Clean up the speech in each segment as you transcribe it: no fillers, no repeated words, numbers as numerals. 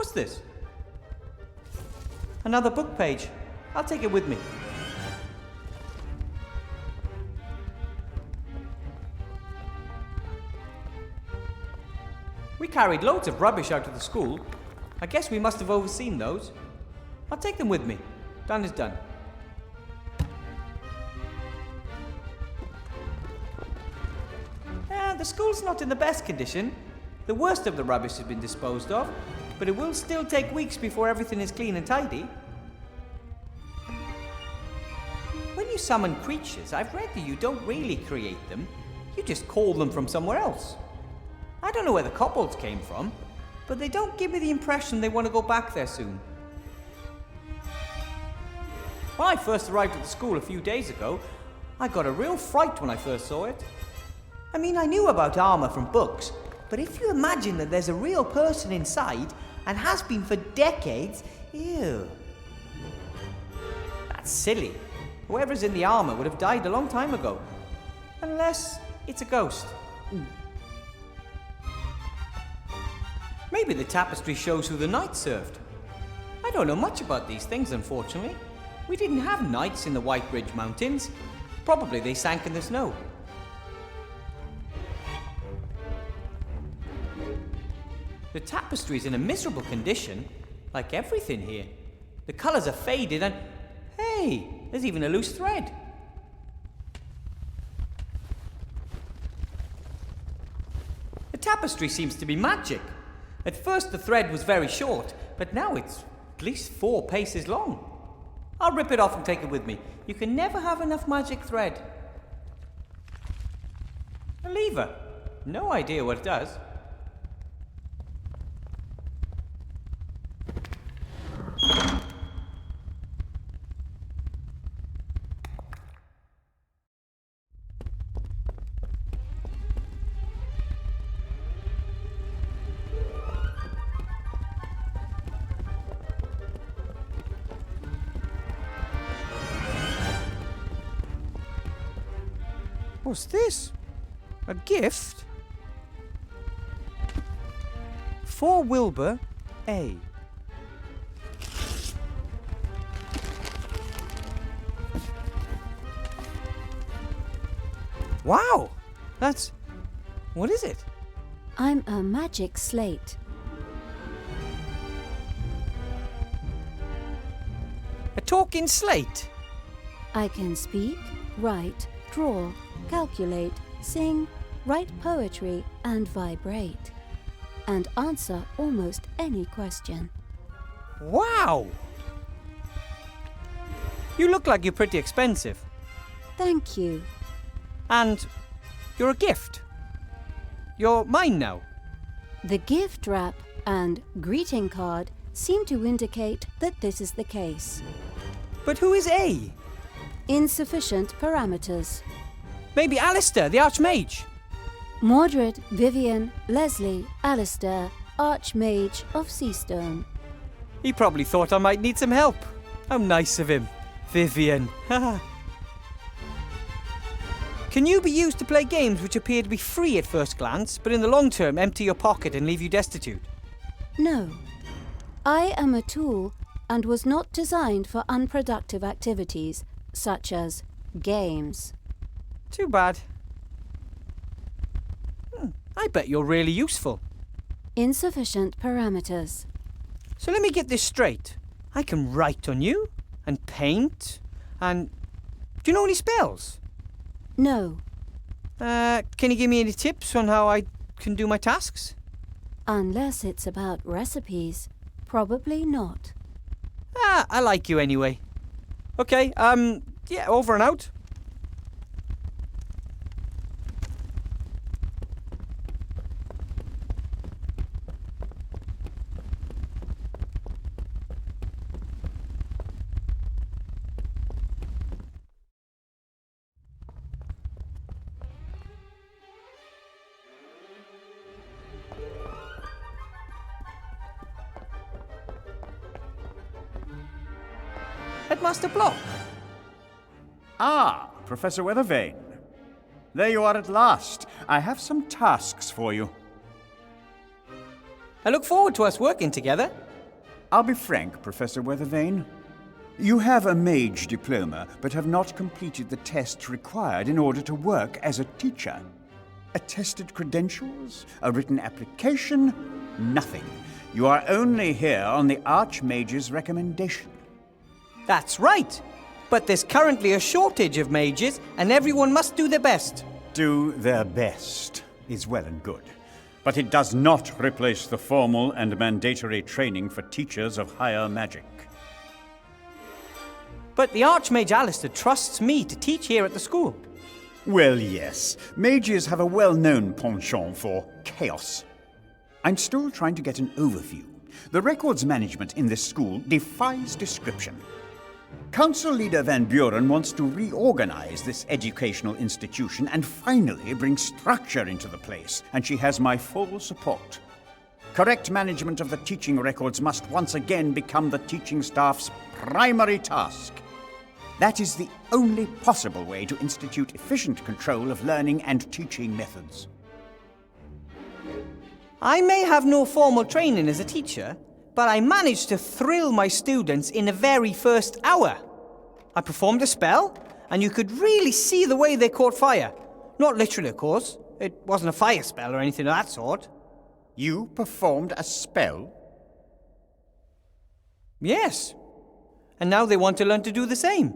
What's this? Another book page. I'll take it with me. We carried loads of rubbish out of the school. I guess we must have overseen those. I'll take them with me. Done is done. The school's not in the best condition. The worst of the rubbish has been disposed of, but it will still take weeks before everything is clean and tidy. When you summon creatures, I've read that you don't really create them. You just call them from somewhere else. I don't know where the kobolds came from, but they don't give me the impression they want to go back there soon. When I first arrived at the school a few days ago, I got a real fright when I first saw it. I mean, I knew about armor from books, but if you imagine that there's a real person inside, and has been for decades, ew. That's silly. Whoever's in the armor would have died a long time ago. Unless it's a ghost. Maybe the tapestry shows who the knights served. I don't know much about these things, unfortunately. We didn't have knights in the White Ridge Mountains. Probably they sank in the snow. The tapestry's in a miserable condition, like everything here. The colours are faded and... hey, there's even a loose thread. The tapestry seems to be magic. At first the thread was very short, but now it's at least 4 paces long. I'll rip it off and take it with me. You can never have enough magic thread. A lever. No idea what it does. What's this? A gift? For Wilbur A. Wow! That's... what is it? I'm a magic slate. A talking slate? I can speak, write, draw, calculate, sing, write poetry, and vibrate. And answer almost any question. Wow! You look like you're pretty expensive. Thank you. And you're a gift. You're mine now. The gift wrap and greeting card seem to indicate that this is the case. But who is A? Insufficient parameters. Maybe Alistair, the Archmage. Mordred, Vivian, Leslie, Alistair, Archmage of Seastone. He probably thought I might need some help. How nice of him. Vivian. Can you be used to play games which appear to be free at first glance, but in the long term empty your pocket and leave you destitute? No. I am a tool and was not designed for unproductive activities, such as games. Too bad. I bet you're really useful. Insufficient parameters. So let me get this straight. I can write on you, and paint, and... do you know any spells? No. Can you give me any tips on how I can do my tasks? Unless it's about recipes. Probably not. I like you anyway. Okay, yeah, over and out. Headmaster Block. Ah, Professor Weathervane. There you are at last. I have some tasks for you. I look forward to us working together. I'll be frank, Professor Weathervane. You have a mage diploma, but have not completed the tests required in order to work as a teacher. Attested credentials? A written application? Nothing. You are only here on the Archmage's recommendation. That's right. But there's currently a shortage of mages, and everyone must do their best. Do their best is well and good, but it does not replace the formal and mandatory training for teachers of higher magic. But the Archmage Alistair trusts me to teach here at the school. Well, yes. Mages have a well-known penchant for chaos. I'm still trying to get an overview. The records management in this school defies description. Council Leader Van Buren wants to reorganize this educational institution and finally bring structure into the place, and she has my full support. Correct management of the teaching records must once again become the teaching staff's primary task. That is the only possible way to institute efficient control of learning and teaching methods. I may have no formal training as a teacher, but I managed to thrill my students in the very first hour. I performed a spell, and you could really see the way they caught fire. Not literally, of course. It wasn't a fire spell or anything of that sort. You performed a spell? Yes. And now they want to learn to do the same.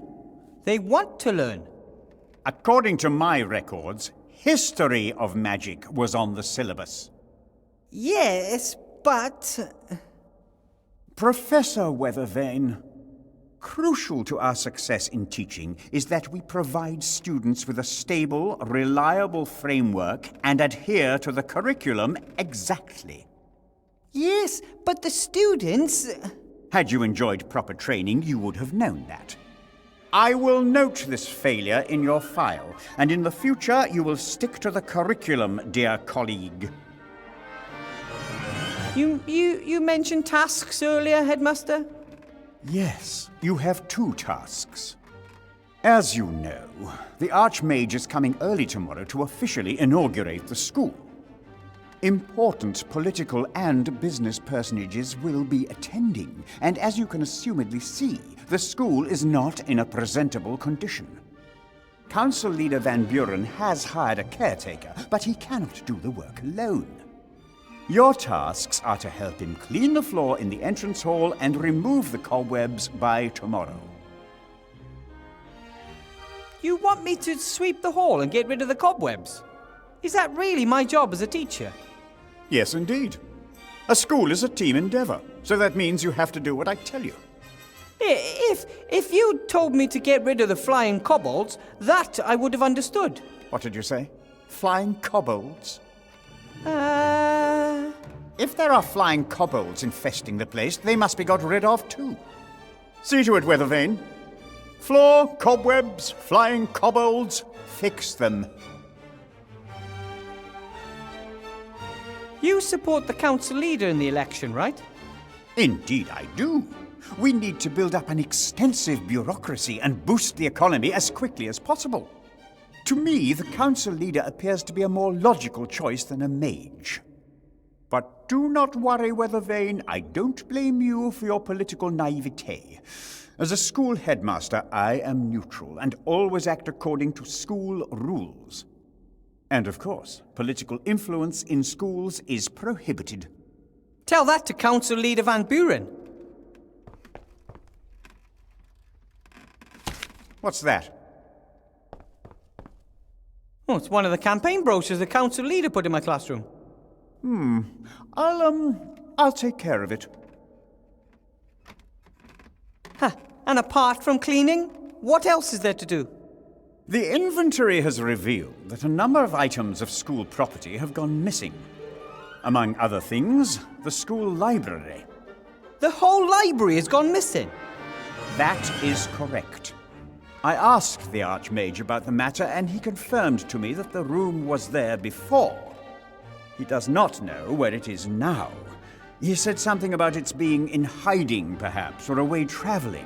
They want to learn. According to my records, history of magic was on the syllabus. Yes, but... Professor Weathervane, crucial to our success in teaching is that we provide students with a stable, reliable framework and adhere to the curriculum exactly. Yes, but the students... Had you enjoyed proper training, you would have known that. I will note this failure in your file, and in the future you will stick to the curriculum, dear colleague. You mentioned tasks earlier, Headmaster? Yes, you have 2 tasks. As you know, the Archmage is coming early tomorrow to officially inaugurate the school. Important political and business personages will be attending, and as you can assumedly see, the school is not in a presentable condition. Council Leader Van Buren has hired a caretaker, but he cannot do the work alone. Your tasks are to help him clean the floor in the entrance hall and remove the cobwebs by tomorrow. You want me to sweep the hall and get rid of the cobwebs? Is that really my job as a teacher? Yes, indeed. A school is a team endeavor, so that means you have to do what I tell you. If you told me to get rid of the flying kobolds, that I would have understood. What did you say? Flying kobolds? If there are flying kobolds infesting the place, they must be got rid of too. See to it, Weathervane. Floor, cobwebs, flying kobolds, fix them. You support the council leader in the election, right? Indeed I do. We need to build up an extensive bureaucracy and boost the economy as quickly as possible. To me, the council leader appears to be a more logical choice than a mage. But do not worry, Weathervane. I don't blame you for your political naivete. As a school headmaster, I am neutral and always act according to school rules. And of course, political influence in schools is prohibited. Tell that to Council Leader Van Buren. What's that? Oh, it's one of the campaign brochures the council leader put in my classroom. I'll take care of it. Huh. And apart from cleaning, what else is there to do? The inventory has revealed that a number of items of school property have gone missing. Among other things, the school library. The whole library has gone missing. That is correct. I asked the Archmage about the matter, and he confirmed to me that the room was there before. He does not know where it is now. He said something about its being in hiding, perhaps, or away traveling.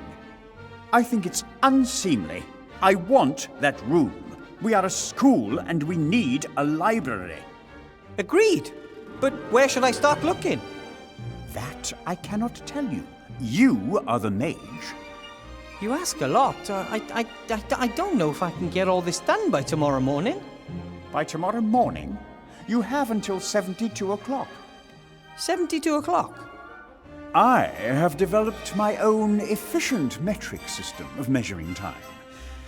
I think it's unseemly. I want that room. We are a school, and we need a library. Agreed. But where should I start looking? That I cannot tell you. You are the mage. You ask a lot. I don't know if I can get all this done by tomorrow morning. By tomorrow morning, you have until 72 o'clock. 72 o'clock? I have developed my own efficient metric system of measuring time.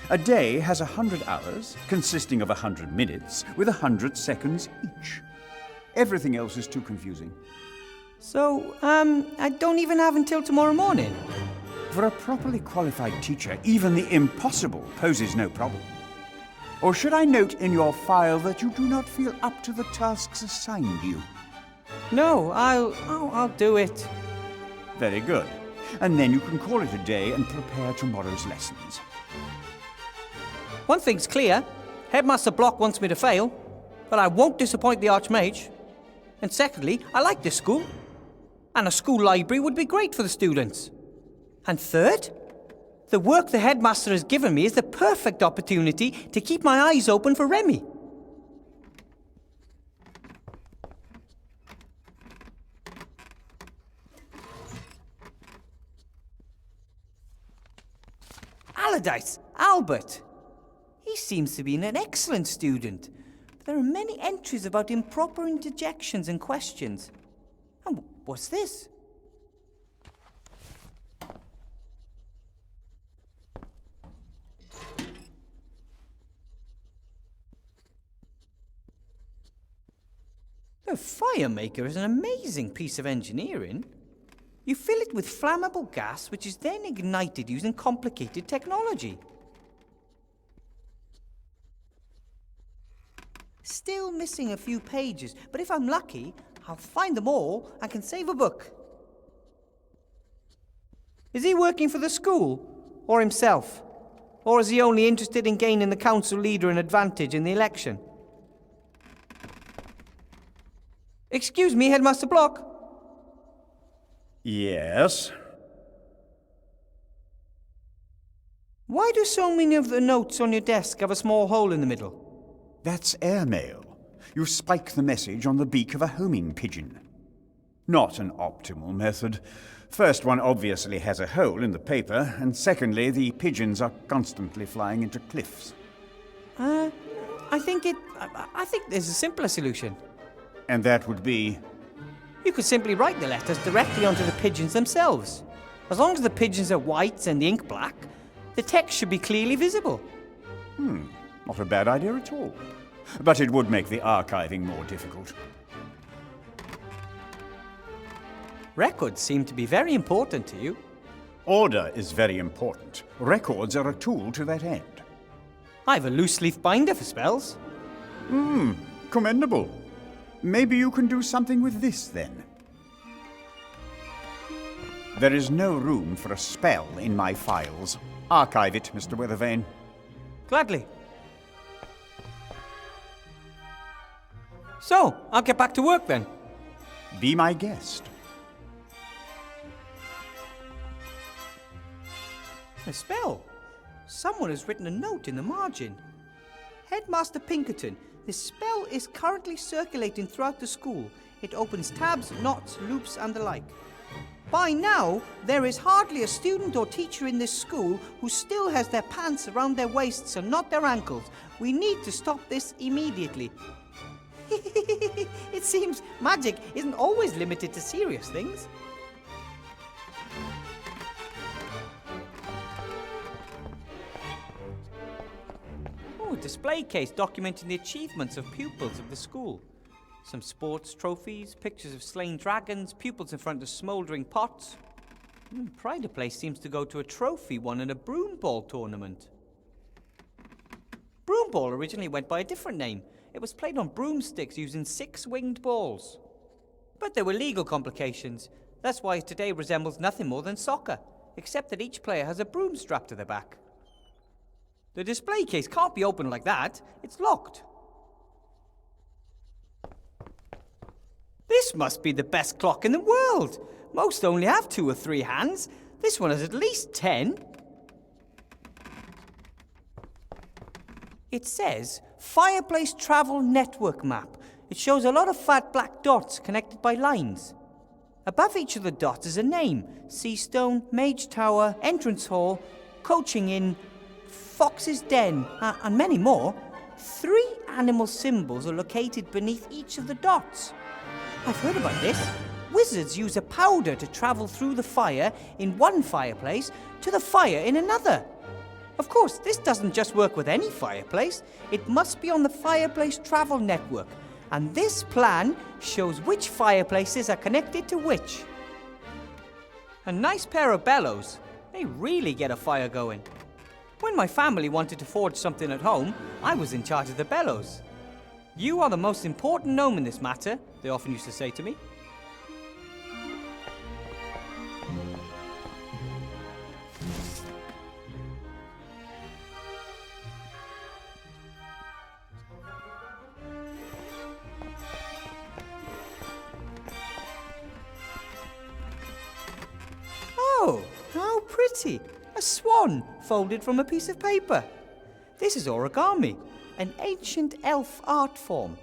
A day has 100 hours, consisting of 100 minutes, with 100 seconds each. Everything else is too confusing. So, I don't even have until tomorrow morning. For a properly qualified teacher, even the impossible poses no problem. Or should I note in your file that you do not feel up to the tasks assigned you? No, I'll do it. Very good. And then you can call it a day and prepare tomorrow's lessons. One thing's clear. Headmaster Block wants me to fail, but I won't disappoint the Archmage. And secondly, I like this school. And a school library would be great for the students. And third, the work the headmaster has given me is the perfect opportunity to keep my eyes open for Remy. Allardyce, Albert. He seems to be an excellent student. But there are many entries about improper interjections and questions. And what's this? The fire maker is an amazing piece of engineering. You fill it with flammable gas, which is then ignited using complicated technology. Still missing a few pages, but if I'm lucky, I'll find them all and can save a book. Is he working for the school, or himself? Or is he only interested in gaining the council leader an advantage in the election? Excuse me, Headmaster Block. Yes? Why do so many of the notes on your desk have a small hole in the middle? That's airmail. You spike the message on the beak of a homing pigeon. Not an optimal method. First, one obviously has a hole in the paper, and secondly, the pigeons are constantly flying into cliffs. I think there's a simpler solution. And that would be? You could simply write the letters directly onto the pigeons themselves. As long as the pigeons are white and the ink black, the text should be clearly visible. Not a bad idea at all. But it would make the archiving more difficult. Records seem to be very important to you. Order is very important. Records are a tool to that end. I have a loose-leaf binder for spells. Commendable. Maybe you can do something with this, then. There is no room for a spell in my files. Archive it, Mr. Weathervane. Gladly. So, I'll get back to work then. Be my guest. A spell. Someone has written a note in the margin. Headmaster Pinkerton, this spell is currently circulating throughout the school. It opens tabs, knots, loops, and the like. By now, there is hardly a student or teacher in this school who still has their pants around their waists and not their ankles. We need to stop this immediately. It seems magic isn't always limited to serious things. A display case documenting the achievements of pupils of the school. Some sports trophies, pictures of slain dragons, pupils in front of smouldering pots. Pride of Place seems to go to a trophy won in a broomball tournament. Broomball originally went by a different name. It was played on broomsticks using 6 winged balls. But there were legal complications. That's why today resembles nothing more than soccer, except that each player has a broom strapped to their back. The display case can't be opened like that. It's locked. This must be the best clock in the world. Most only have 2 or 3 hands. This one has at least 10. It says Fireplace Travel Network Map. It shows a lot of fat black dots connected by lines. Above each of the dots is a name: Seastone, Mage Tower, Entrance Hall, Coaching Inn, Fox's Den, and many more. 3 animal symbols are located beneath each of the dots. I've heard about this. Wizards use a powder to travel through the fire in one fireplace to the fire in another. Of course, this doesn't just work with any fireplace. It must be on the Fireplace Travel Network, and this plan shows which fireplaces are connected to which. A nice pair of bellows. They really get a fire going. When my family wanted to forge something at home, I was in charge of the bellows. You are the most important gnome in this matter, they often used to say to me. Oh, how pretty! A swan folded from a piece of paper. This is origami, an ancient elf art form.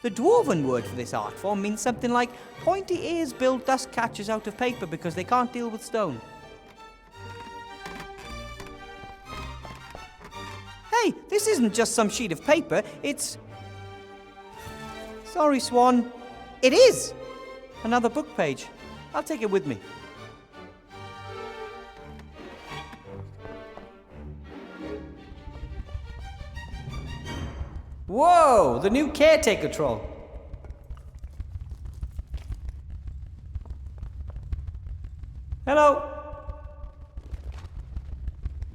The dwarven word for this art form means something like pointy ears build dust catchers out of paper because they can't deal with stone. Hey, this isn't just some sheet of paper, it's... Sorry, Swan. It is! Another book page. I'll take it with me. Whoa, the new caretaker troll. Hello.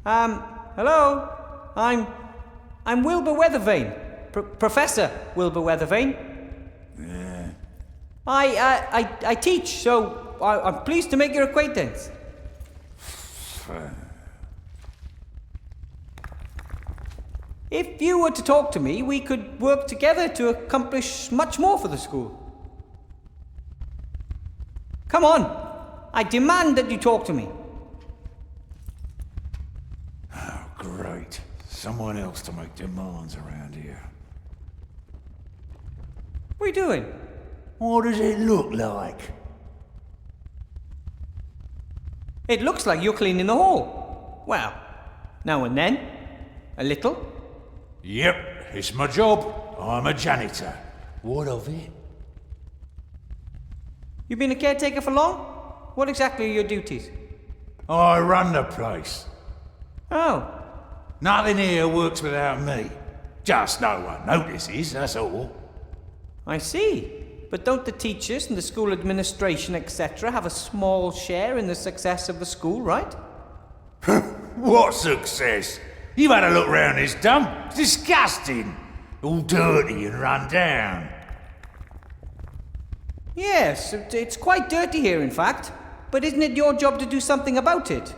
Hello. I'm Wilbur Weathervane. Professor Wilbur Weathervane. Yeah. I teach, so I'm pleased to make your acquaintance. If you were to talk to me, we could work together to accomplish much more for the school. Come on, I demand that you talk to me. Oh, great. Someone else to make demands around here. What are you doing? What does it look like? It looks like you're cleaning the hall. Well, now and then. A little. Yep, it's my job. I'm a janitor. What of it? You've been a caretaker for long? What exactly are your duties? I run the place. Oh, Nothing here works without me. Just no one notices, that's all. I see. But don't the teachers and the school administration, etc., have a small share in the success of the school, right? What success? You've had a look round this dump. It's disgusting. All dirty and run down. Yes, it's quite dirty here, in fact. But isn't it your job to do something about it?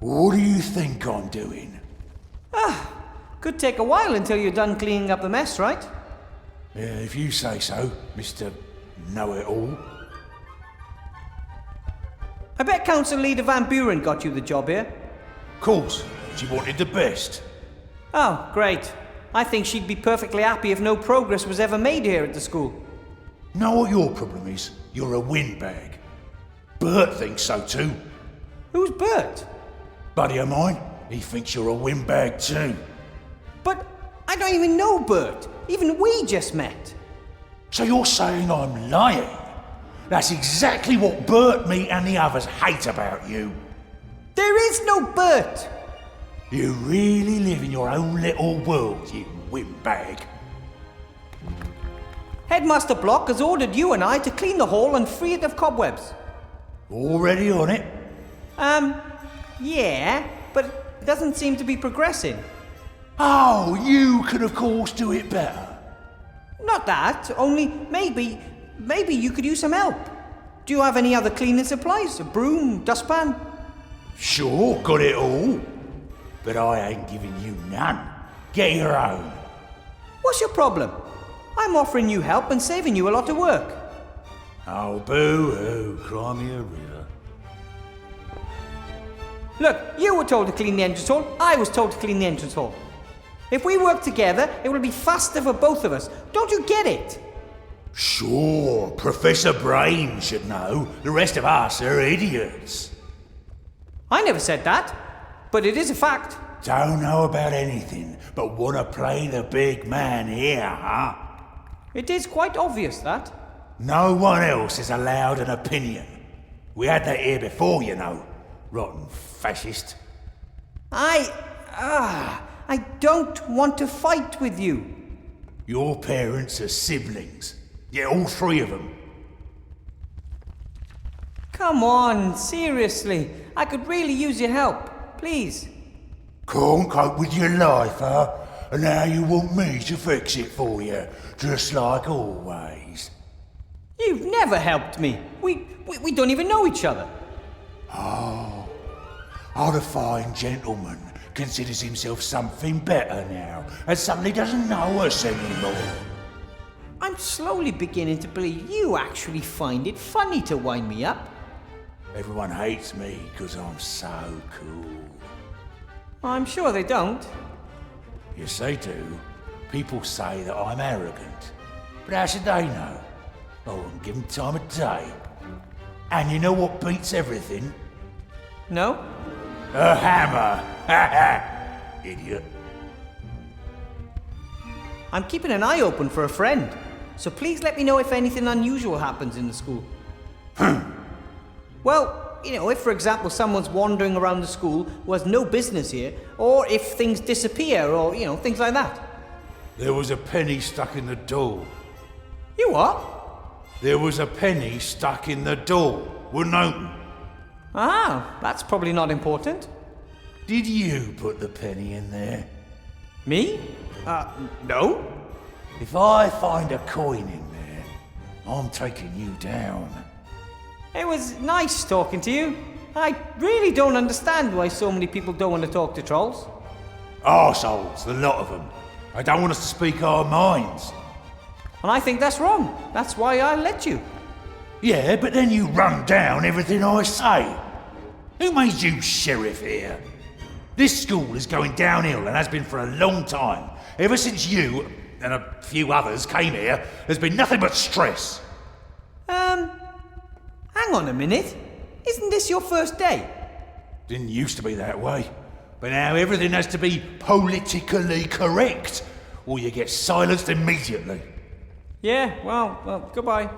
What do you think I'm doing? Could take a while until you're done cleaning up the mess, right? Yeah, if you say so, Mr. Know-it-all. I bet Council Leader Van Buren got you the job here. Of course, she wanted the best. Oh, great. I think she'd be perfectly happy if no progress was ever made here at the school. Know what your problem is? You're a windbag. Bert thinks so too. Who's Bert? Buddy of mine, he thinks you're a windbag too. But I don't even know Bert. Even we just met. So you're saying I'm lying? That's exactly what Bert, me and the others hate about you. There is no Bert. You really live in your own little world, you windbag. Headmaster Block has ordered you and I to clean the hall and free it of cobwebs. Already on it? Yeah, but it doesn't seem to be progressing. Oh, you could of course do it better. Not that, only maybe you could use some help. Do you have any other cleaning supplies? A broom, dustpan? Sure, got it all. But I ain't giving you none. Get your own. What's your problem? I'm offering you help and saving you a lot of work. Oh, boo-hoo, cry me a river. Look, you were told to clean the entrance hall, I was told to clean the entrance hall. If we work together, it will be faster for both of us. Don't you get it? Sure, Professor Brain should know. The rest of us are idiots. I never said that, but it is a fact. Don't know about anything, but wanna play the big man here, huh? It is quite obvious that. No one else is allowed an opinion. We had that here before, you know. Rotten fascist. I don't want to fight with you. Your parents are siblings. Yeah, all three of them. Come on, seriously. I could really use your help. Please. Can't cope with your life, huh? And now you want me to fix it for you, just like always. You've never helped me. We don't even know each other. Oh, the fine gentleman considers himself something better now, and suddenly doesn't know us anymore. I'm slowly beginning to believe you actually find it funny to wind me up. Everyone hates me because I'm so cool. I'm sure they don't. Yes, they do. People say that I'm arrogant. But how should they know? I wouldn't give them time of day. And you know what beats everything? No? A hammer! Ha ha! Idiot. I'm keeping an eye open for a friend. So please let me know if anything unusual happens in the school. Well, you know, if for example someone's wandering around the school who has no business here, or if things disappear, or, you know, things like that. There was a penny stuck in the door. You what? There was a penny stuck in the door. Wouldn't open. Ah, that's probably not important. Did you put the penny in there? Me? No. If I find a coin in there, I'm taking you down. It was nice talking to you. I really don't understand why so many people don't want to talk to trolls. Arseholes, the lot of them. They don't want us to speak our minds. And I think that's wrong. That's why I let you. Yeah, but then you run down everything I say. Who made you sheriff here? This school is going downhill and has been for a long time. Ever since you and a few others came here, there's been nothing but stress. Hang on a minute. Isn't this your first day? Didn't used to be that way. But now everything has to be politically correct, or you get silenced immediately. Yeah, well, goodbye.